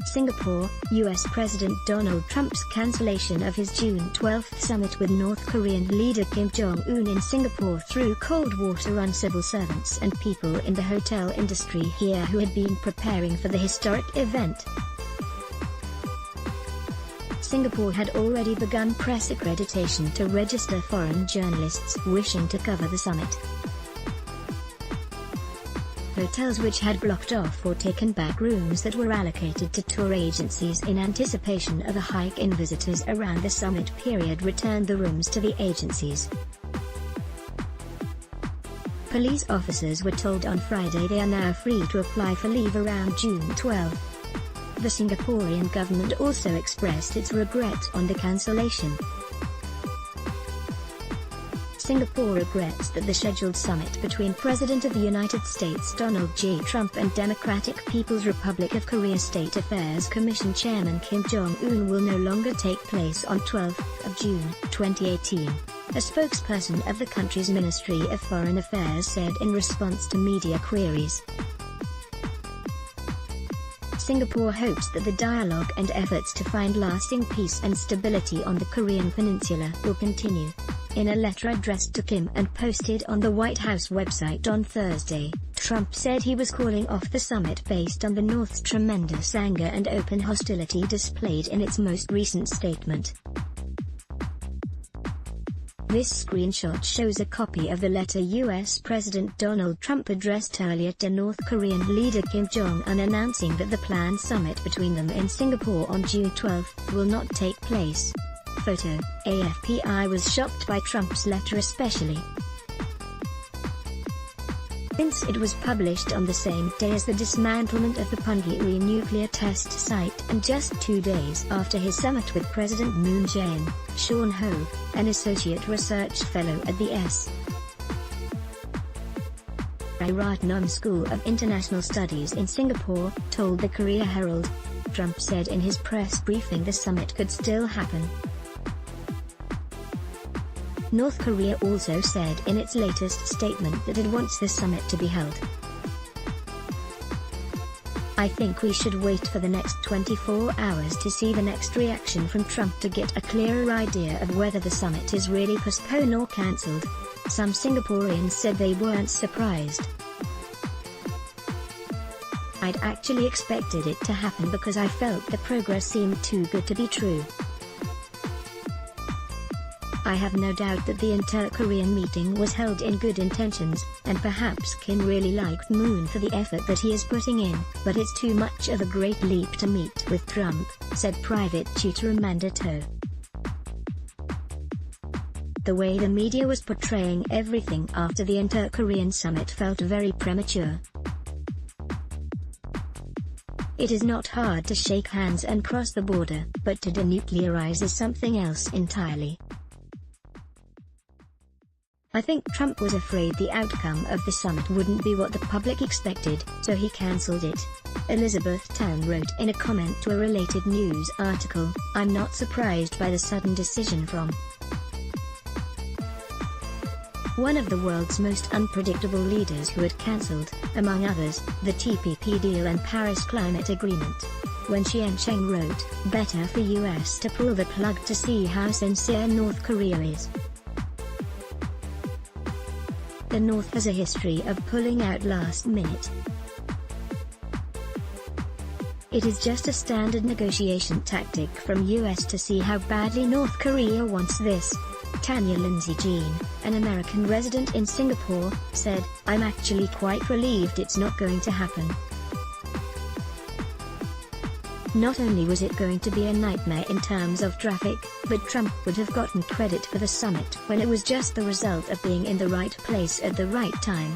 Singapore, US President Donald Trump's cancellation of his June 12 summit with North Korean leader Kim Jong-un in Singapore threw cold water on civil servants and people in the hotel industry here who had been preparing for the historic event. Singapore had already begun press accreditation to register foreign journalists wishing to cover the summit. Hotels which had blocked off or taken back rooms that were allocated to tour agencies in anticipation of a hike in visitors around the summit period returned the rooms to the agencies. Police officers were told on Friday they are now free to apply for leave around June 12. The Singaporean government also expressed its regret on the cancellation. Singapore regrets that the scheduled summit between President of the United States Donald J. Trump and Democratic People's Republic of Korea State Affairs Commission Chairman Kim Jong-un will no longer take place on 12 June 2018, a spokesperson of the country's Ministry of Foreign Affairs said in response to media queries. Singapore hopes that the dialogue and efforts to find lasting peace and stability on the Korean peninsula will continue. In a letter addressed to Kim and posted on the White House website on Thursday, Trump said he was calling off the summit based on the North's tremendous anger and open hostility displayed in its most recent statement. This screenshot shows a copy of the letter U.S. President Donald Trump addressed earlier to North Korean leader Kim Jong-un announcing that the planned summit between them in Singapore on June 12 will not take place. Photo, AFP. I was shocked by Trump's letter especially since it was published on the same day as the dismantlement of the Punggye-ri nuclear test site and just 2 days after his summit with President Moon Jae-in. Sean Ho, an associate research fellow at the S. Ratnam School of International Studies in Singapore, told the Korea Herald. Trump said in his press briefing the summit could still happen. North Korea also said in its latest statement that it wants the summit to be held. I think we should wait for the next 24 hours to see the next reaction from Trump to get a clearer idea of whether the summit is really postponed or cancelled. Some Singaporeans said they weren't surprised. I'd actually expected it to happen because I felt the progress seemed too good to be true. I have no doubt that the inter-Korean meeting was held in good intentions, and perhaps Kim really liked Moon for the effort that he is putting in, but it's too much of a great leap to meet with Trump, said private tutor Amanda To. The way the media was portraying everything after the inter-Korean summit felt very premature. It is not hard to shake hands and cross the border, but to denuclearize is something else entirely. I think Trump was afraid the outcome of the summit wouldn't be what the public expected, so he cancelled it. Elizabeth Tan wrote in a comment to a related news article, I'm not surprised by the sudden decision from one of the world's most unpredictable leaders who had cancelled, among others, the TPP deal and Paris Climate Agreement. When Xian Cheng wrote, better for US to pull the plug to see how sincere North Korea is. The North has a history of pulling out last minute. It is just a standard negotiation tactic from US to see how badly North Korea wants this. Tanya Lindsay Jean, an American resident in Singapore, said, I'm actually quite relieved it's not going to happen. Not only was it going to be a nightmare in terms of traffic, but Trump would have gotten credit for the summit when it was just the result of being in the right place at the right time.